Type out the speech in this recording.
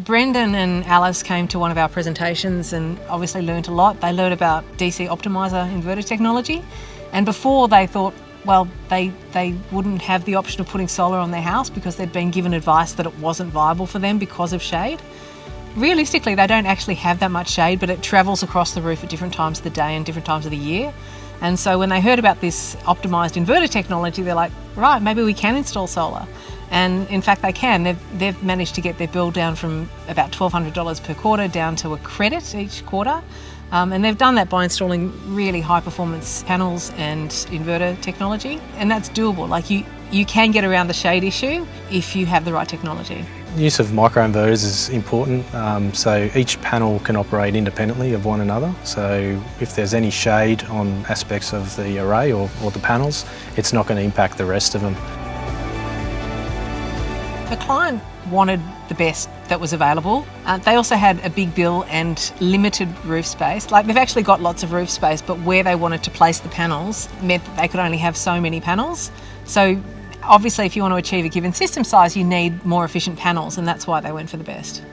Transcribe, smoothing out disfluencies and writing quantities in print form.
Brendan and Alice came to one of our presentations and obviously learnt a lot. They learned about DC optimizer inverter technology, and before they thought, well, they wouldn't have the option of putting solar on their house because they'd been given advice that it wasn't viable for them because of shade. Realistically, they don't actually have that much shade, but it travels across the roof at different times of the day and different times of the year. And so when they heard about this optimised inverter technology, they're like, right, maybe we can install solar. And in fact, they can. They've managed to get their bill down from about $1,200 per quarter down to a credit each quarter. And they've done that by installing really high performance panels and inverter technology. And that's doable. Like you can get around the shade issue if you have the right technology. Use of microinverters is important, so each panel can operate independently of one another. So if there's any shade on aspects of the array or the panels, it's not going to impact the rest of them. The client wanted the best that was available. They also had a big bill and limited roof space. Like, they've actually got lots of roof space, but where they wanted to place the panels meant that they could only have so many panels. So obviously, if you want to achieve a given system size, you need more efficient panels, and that's why they went for the best.